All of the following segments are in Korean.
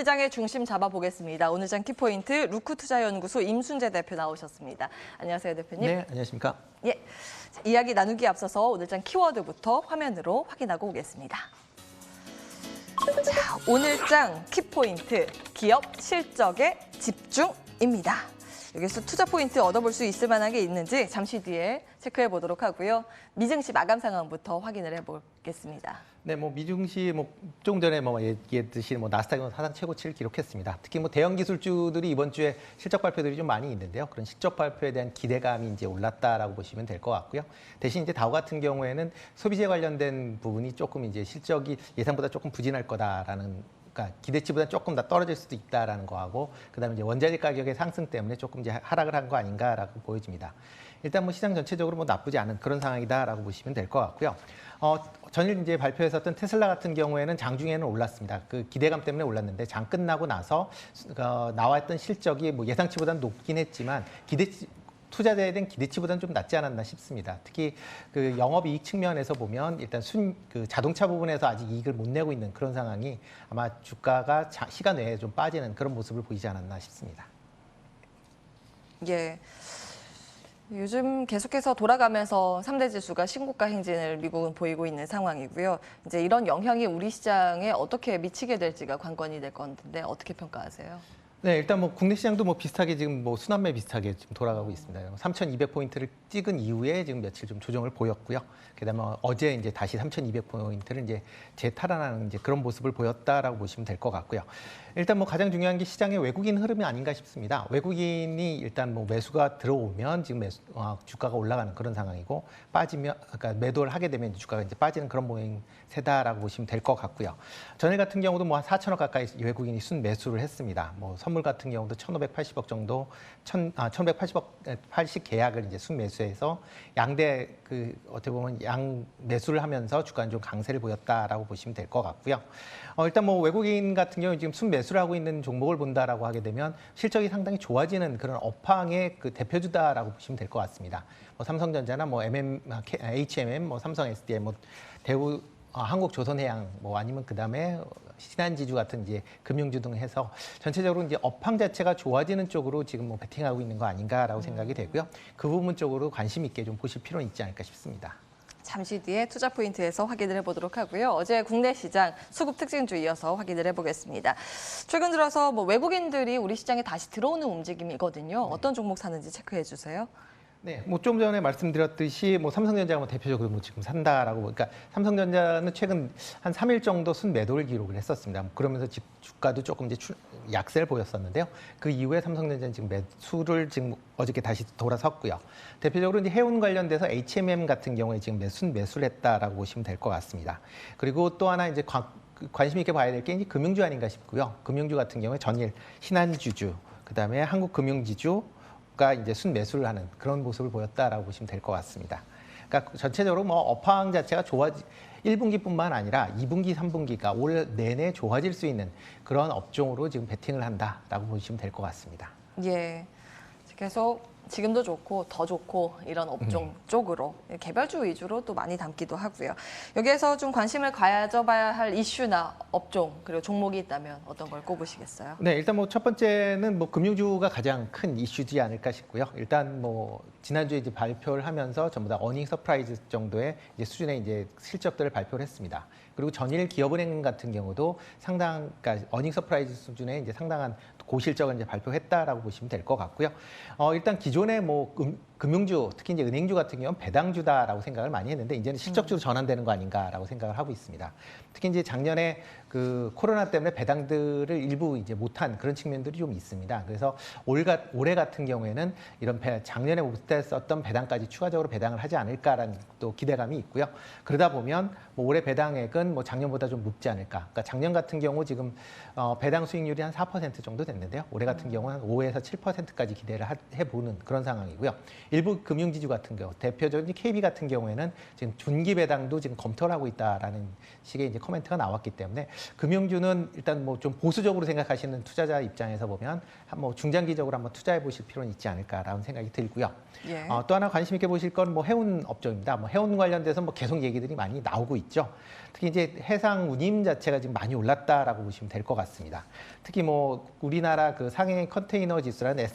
시장의 중심 잡아보겠습니다. 오늘 장 키포인트 루크투자연구소 임순재 대표 나오셨습니다. 안녕하세요, 대표님. 네, 안녕하십니까. 예, 자, 이야기 나누기에 앞서서 오늘 장 키워드부터 화면으로 확인하고 오겠습니다. 자, 오늘 장 키포인트 기업 실적에 집중입니다. 여기서 투자 포인트 얻어볼 수 있을 만한 게 있는지 잠시 뒤에 체크해 보도록 하고요. 미증시 마감 상황부터 확인을 해보겠습니다. 네, 미증시 조금 전에 얘기했듯이 나스닥은 사상 최고치를 기록했습니다. 특히 대형 기술주들이 이번 주에 실적 발표들이 좀 많이 있는데요. 그런 실적 발표에 대한 기대감이 이제 올랐다라고 보시면 될 것 같고요. 대신 이제 다우 같은 경우에는 소비재 관련된 부분이 조금 이제 실적이 예상보다 조금 부진할 거다라는. 그러니까 기대치보다 조금 더 떨어질 수도 있다라는 거하고, 그다음에 이제 원자재 가격의 상승 때문에 조금 이제 하락을 한 거 아닌가라고 보여집니다. 일단 시장 전체적으로 나쁘지 않은 그런 상황이다라고 보시면 될 것 같고요. 전일 이제 발표했었던 테슬라 같은 경우에는 장중에는 올랐습니다. 그 기대감 때문에 올랐는데 장 끝나고 나서 나왔던 실적이 예상치보다는 높긴 했지만 투자자에 대한 기대치보다는 좀 낮지 않았나 싶습니다. 특히 그 영업이익 측면에서 보면 일단 그 자동차 부분에서 아직 이익을 못 내고 있는 그런 상황이 아마 주가가 시간 외에 좀 빠지는 그런 모습을 보이지 않았나 싶습니다. 예. 요즘 계속해서 돌아가면서 3대 지수가 신고가 행진을 미국은 보이고 있는 상황이고요. 이제 이런 영향이 우리 시장에 어떻게 미치게 될지가 관건이 될 건데 어떻게 평가하세요? 네, 일단 국내 시장도 비슷하게 지금 순환매 비슷하게 지금 돌아가고 있습니다. 3,200포인트를 찍은 이후에 지금 며칠 좀 조정을 보였고요. 그다음에 어제 이제 다시 3,200포인트를 이제 재탈환하는 이제 그런 모습을 보였다라고 보시면 될 것 같고요. 일단 가장 중요한 게 시장의 외국인 흐름이 아닌가 싶습니다. 외국인이 일단 매수가 들어오면 지금 주가가 올라가는 그런 상황이고, 빠지면 그러니까 매도를 하게 되면 주가가 이제 빠지는 그런 모양새다라고 보시면 될 것 같고요. 전일 같은 경우도 한 4천억 가까이 외국인이 순매수를 했습니다. 선물 같은 경우도 1,580억 정도, 1,180억 계약을 이제 순매수해서 양대 어떻게 보면 양 매수를 하면서 주가는 좀 강세를 보였다라고 보시면 될 것 같고요. 일단 외국인 같은 경우 지금 순매수를 하고 있는 종목을 본다라고 하게 되면 실적이 상당히 좋아지는 그런 업황의 그 대표주다라고 보시면 될 것 같습니다. 삼성전자나 HMM, 삼성 SDI, 대우, 한국조선해양, 아니면 그다음에 신한지주 같은 이제 금융주 등 해서 전체적으로 이제 업황 자체가 좋아지는 쪽으로 지금 베팅하고 있는 거 아닌가라고 생각이 되고요. 그 부분 쪽으로 관심 있게 좀 보실 필요는 있지 않을까 싶습니다. 잠시 뒤에 투자 포인트에서 확인을 해보도록 하고요. 어제 국내 시장 수급 특징주 이어서 확인을 해보겠습니다. 최근 들어서 외국인들이 우리 시장에 다시 들어오는 움직임이거든요. 어떤 종목 사는지 체크해 주세요. 네, 좀 전에 말씀드렸듯이 삼성전자가 대표적으로 지금 산다라고, 그러니까 삼성전자는 최근 한 3일 정도 순매도를 기록을 했었습니다. 그러면서 주가도 조금 이제 약세를 보였었는데요. 그 이후에 삼성전자는 지금 매수를 지금 어저께 다시 돌아섰고요. 대표적으로 이제 해운 관련돼서 HMM 같은 경우에 지금 순매수를 했다라고 보시면 될 것 같습니다. 그리고 또 하나 이제 관심 있게 봐야 될 게 이제 금융주 아닌가 싶고요. 금융주 같은 경우에 전일 신한지주, 그다음에 한국금융지주 가 이제 순매수를 하는 그런 모습을 보였다라고 보시면 될 것 같습니다. 그러니까 전체적으로 업황 자체가 1분기뿐만 아니라 2분기, 3분기가 올 내내 좋아질 수 있는 그런 업종으로 지금 베팅을 한다라고 보시면 될 것 같습니다. 예, 계속 지금도 좋고 더 좋고 이런 업종 쪽으로 개별주 위주로 또 많이 담기도 하고요. 여기에서 좀 관심을 가져봐야 할 이슈나 업종 그리고 종목이 있다면 어떤 걸 꼽으시겠어요? 네, 일단 첫 번째는 금융주가 가장 큰 이슈지 않을까 싶고요. 일단 지난주에 이제 발표를 하면서 전부 다 어닝 서프라이즈 정도의 이제 수준의 이제 실적들을 발표를 했습니다. 그리고 전일 기업은행 같은 경우도 그러니까 어닝 서프라이즈 수준의 이제 상당한 고실적을 이제 발표했다라고 보시면 될 것 같고요. 일단 기존의 금융주, 특히 이제 은행주 같은 경우는 배당주다라고 생각을 많이 했는데 이제는 실적주로 전환되는 거 아닌가라고 생각을 하고 있습니다. 특히 이제 작년에 그 코로나 때문에 배당들을 일부 이제 못한 그런 측면들이 좀 있습니다. 그래서 올해 같은 경우에는 이런 작년에 못했었던 배당까지 추가적으로 배당을 하지 않을까라는 또 기대감이 있고요. 그러다 보면 올해 배당액은 작년보다 좀 높지 않을까. 그러니까 작년 같은 경우 지금 배당 수익률이 한 4% 정도 됐는데요. 올해 같은 경우는 한 5에서 7%까지 기대를 해보는 그런 상황이고요. 일부 금융지주 같은 경우, 대표적인 KB 같은 경우에는 지금 분기 배당도 지금 검토를 하고 있다라는 식의 이제 코멘트가 나왔기 때문에 금융주는 일단 뭐 좀 보수적으로 생각하시는 투자자 입장에서 보면 뭐 중장기적으로 한번 투자해 보실 필요는 있지 않을까라는 생각이 들고요. 예. 또 하나 관심 있게 보실 건 뭐 해운 업종입니다. 뭐 해운 관련돼서 뭐 계속 얘기들이 많이 나오고 있죠. 특히 이제 해상 운임 자체가 지금 많이 올랐다라고 보시면 될 것 같습니다. 특히 뭐 우리나라 그 상해 컨테이너 지수라는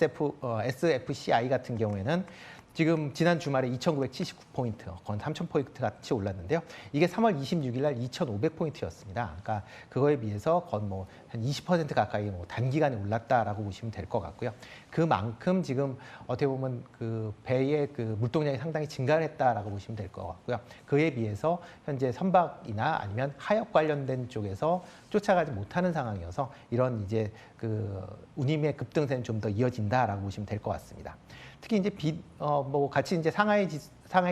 SFCI 같은 경우에는 지금 지난 주말에 2,979포인트, 거의 3,000포인트 같이 올랐는데요. 이게 3월 26일 날 2,500포인트였습니다. 그러니까 그거에 비해서 거의 뭐 한 20% 가까이 뭐 단기간에 올랐다라고 보시면 될 것 같고요. 그만큼 지금 어떻게 보면 그 배의 그 물동량이 상당히 증가를 했다라고 보시면 될 것 같고요. 그에 비해서 현재 선박이나 아니면 하역 관련된 쪽에서 쫓아가지 못하는 상황이어서 이런 이제 그 운임의 급등세는 좀 더 이어진다라고 보시면 될 것 같습니다. 특히 이제 뭐 같이 이제 상하이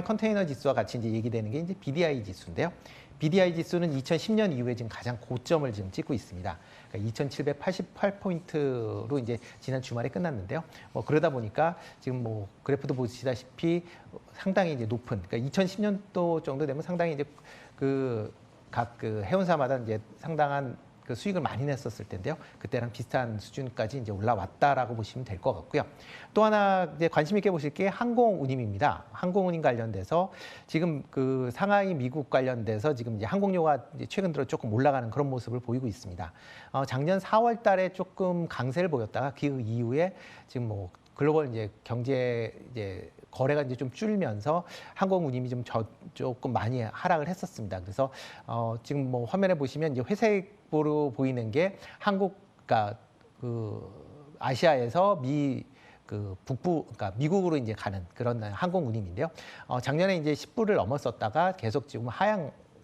컨테이너 지수와 같이 이제 얘기되는 게 이제 BDI 지수인데요. BDI 지수는 2010년 이후에 지금 가장 고점을 지금 찍고 있습니다. 그러니까 2,788포인트로 이제 지난 주말에 끝났는데요. 뭐 그러다 보니까 지금 뭐 그래프도 보시다시피 상당히 이제 높은, 그러니까 2010년도 정도 되면 상당히 이제 각 해운사마다 이제 상당한 그 수익을 많이 냈었을 텐데요. 그때랑 비슷한 수준까지 이제 올라왔다라고 보시면 될 것 같고요. 또 하나 이제 관심 있게 보실 게 항공운임입니다. 항공운임 관련돼서 지금 그 상하이 미국 관련돼서 지금 이제 항공료가 이제 최근 들어 조금 올라가는 그런 모습을 보이고 있습니다. 작년 4월 달에 조금 강세를 보였다가 그 이후에 지금 뭐 글로벌 이제 경제 이제 거래가 이제 좀 줄면서 항공 운임이 조금 많이 하락을 했었습니다. 그래서 지금 뭐 화면에 보시면 이제 회색으로 보이는 게 그러니까 그 아시아에서 그러니까 미국으로 이제 가는 그런 항공 운임인데요. 작년에 이제 10불을 넘었었다가 계속 지금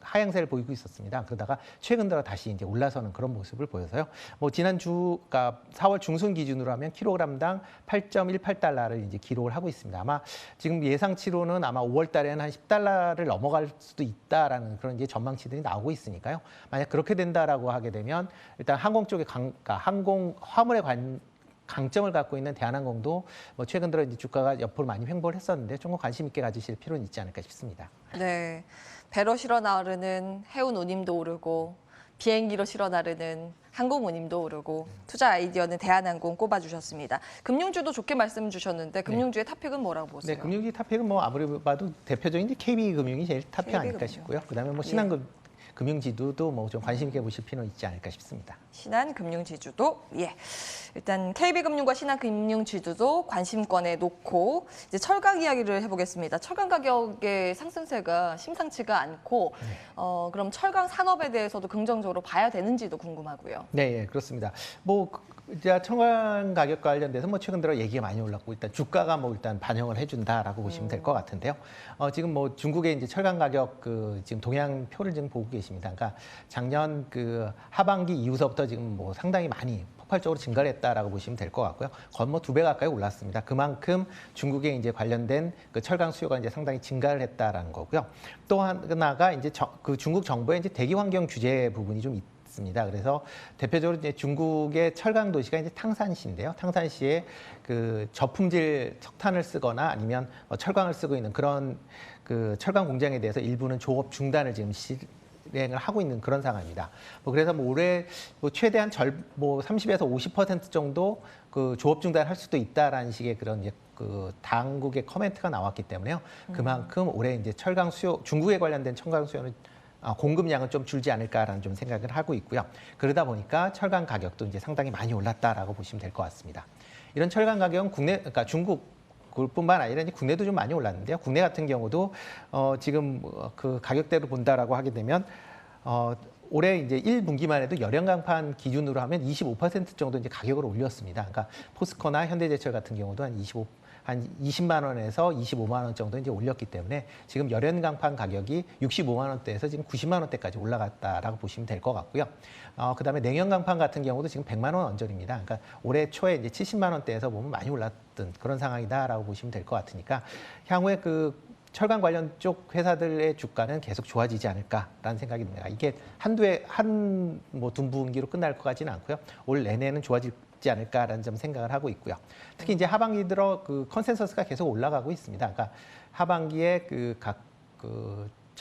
하향세를 보이고 있었습니다. 그러다가 최근 들어 다시 이제 올라서는 그런 모습을 보여서요. 뭐 그러니까 4월 중순 기준으로 하면 킬로그램당 8.18달러를 이제 기록을 하고 있습니다. 아마 지금 예상치로는 아마 5월 달에는 한 10달러를 넘어갈 수도 있다라는 그런 이제 전망치들이 나오고 있으니까요. 만약 그렇게 된다라고 하게 되면 일단 항공 쪽에 그러니까 항공 화물에 강점을 갖고 있는 대한항공도 뭐 최근 들어 이제 주가가 옆으로 많이 횡보를 했었는데 조금 관심 있게 가지실 필요는 있지 않을까 싶습니다. 네. 배로 실어 나르는 해운 운임도 오르고 비행기로 실어 나르는 항공 운임도 오르고 투자 아이디어는 대한항공 꼽아주셨습니다. 금융주도 좋게 말씀 주셨는데 금융주의 탑픽은 뭐라고 보세요? 네, 금융주 탑픽은 뭐 아무리 봐도 대표적인 게 KB금융이 제일 탑픽 아닐까 KB금융. 싶고요. 그다음에 뭐 신한금융지주도 뭐 좀 관심 있게 보실 필요는 있지 않을까 싶습니다. 신한금융지주도 일단 KB금융과 신한금융지주도 관심권에 놓고 이제 철강 이야기를 해보겠습니다. 철강 가격의 상승세가 심상치가 않고 그럼 철강 산업에 대해서도 긍정적으로 봐야 되는지도 궁금하고요. 네, 예, 그렇습니다. 뭐 이제 철강 가격 관련돼서 뭐 최근 들어 얘기가 많이 올랐고 일단 주가가 뭐 일단 반영을 해준다라고 보시면 될 것 같은데요. 지금 뭐 중국의 이제 철강 가격 지금 동향표를 지금 보고 계십니다. 그러니까 작년 하반기 이후서부터 지금 뭐 상당히 많이 폭발적으로 증가를 했다라고 보시면 될 것 같고요. 거의 뭐 2배 가까이 올랐습니다. 그만큼 중국에 이제 관련된 그 철강 수요가 이제 상당히 증가를 했다라는 거고요. 또 하나가 이제 그 중국 정부의 이제 대기 환경 규제 부분이 좀 있습니다. 그래서 대표적으로 이제 중국의 철강 도시가 이제 탕산시인데요. 탕산시에 그 저품질 석탄을 쓰거나 아니면 철강을 쓰고 있는 그런 그 철강 공장에 대해서 일부는 조업 중단을 지금 실행을 하고 있는 그런 상황입니다. 그래서 올해 최대한 30에서 50% 정도 그 조업 중단할 수도 있다라는 식의 그런 이제 그 당국의 코멘트가 나왔기 때문에요. 그만큼 올해 이제 철강 수요, 중국에 관련된 철강 수요는 공급량은 좀 줄지 않을까라는 좀 생각을 하고 있고요. 그러다 보니까 철강 가격도 이제 상당히 많이 올랐다라고 보시면 될 것 같습니다. 이런 철강 가격은 그러니까 중국 뿐만 아니라 이제 국내도 좀 많이 올랐는데요. 국내 같은 경우도 지금 그 가격대로 본다라고 하게 되면 올해 이제 1분기만 해도 열연강판 기준으로 하면 25% 정도 이제 가격을 올렸습니다. 그러니까 포스코나 현대제철 같은 경우도 한 20만 원에서 25만 원 정도 이제 올렸기 때문에 지금 열연강판 가격이 65만 원대에서 지금 90만 원대까지 올라갔다라고 보시면 될 것 같고요. 그다음에 냉연강판 같은 경우도 지금 100만 원 언저리입니다. 그러니까 올해 초에 이제 70만 원대에서 보면 많이 올랐던 그런 상황이다라고 보시면 될 것 같으니까 향후에 그 철강 관련 쪽 회사들의 주가는 계속 좋아지지 않을까라는 생각이 듭니다. 이게 한 분기로 끝날 것 같지는 않고요. 올 내내는 좋아질 있지 않을까라는 점 생각을 하고 있고요. 특히 이제 하반기 들어 그 컨센서스가 계속 올라가고 있습니다. 그러니까 하반기에 그 각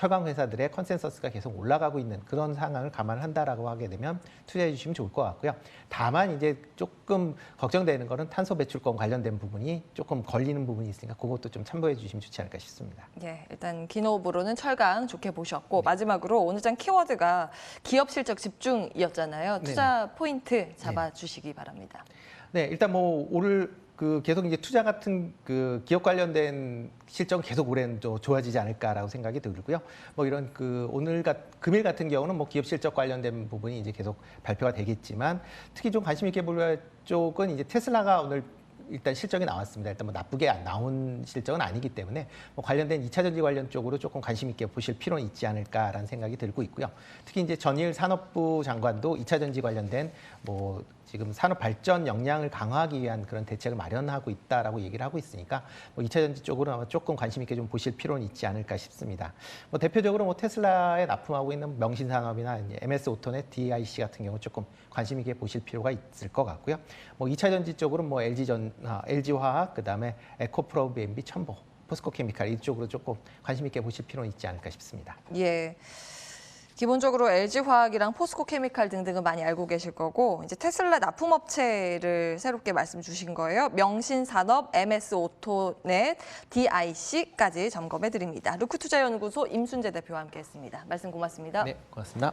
철강 회사들의 컨센서스가 계속 올라가고 있는 그런 상황을 감안한다라고 하게 되면 투자해 주시면 좋을 것 같고요. 다만 이제 조금 걱정되는 거는 탄소 배출권 관련된 부분이 조금 걸리는 부분이 있으니까 그것도 좀 참고해 주시면 좋지 않을까 싶습니다. 예, 일단 기노브로는 철강 좋게 보셨고 마지막으로 오늘 장 키워드가 기업 실적 집중이었잖아요. 투자 포인트 잡아주시기 바랍니다. 네, 일단 뭐 오늘 그 계속 이제 투자 같은 그 기업 관련된 실적은 계속 올해는 또 좋아지지 않을까라고 생각이 들고요. 뭐 이런 그 금일 같은 경우는 뭐 기업 실적 관련된 부분이 이제 계속 발표가 되겠지만 특히 좀 관심 있게 볼 쪽은 이제 테슬라가 오늘 일단 실적이 나왔습니다. 일단 뭐 나쁘게 나온 실적은 아니기 때문에 뭐 관련된 2차 전지 관련 쪽으로 조금 관심 있게 보실 필요는 있지 않을까라는 생각이 들고 있고요. 특히 이제 전일 산업부 장관도 2차 전지 관련된 뭐 지금 산업 발전 역량을 강화하기 위한 그런 대책을 마련하고 있다라고 얘기를 하고 있으니까 뭐 2차 전지 쪽으로 아마 조금 관심 있게 좀 보실 필요는 있지 않을까 싶습니다. 뭐 대표적으로 뭐 테슬라에 납품하고 있는 명신산업이나 MS 오토넷, DIC 같은 경우 조금 관심 있게 보실 필요가 있을 것 같고요. 뭐 2차 전지 쪽으로 뭐 LG화학, 그다음에 에코프로 BNB, 첨보, 포스코케미칼 이쪽으로 조금 관심 있게 보실 필요는 있지 않을까 싶습니다. 예. 기본적으로 LG화학이랑 포스코케미칼 등등은 많이 알고 계실 거고 이제 테슬라 납품업체를 새롭게 말씀 주신 거예요. 명신산업, MS오토넷, DIC까지 점검해 드립니다. 루크투자연구소 임순재 대표와 함께했습니다. 말씀 고맙습니다. 네, 고맙습니다.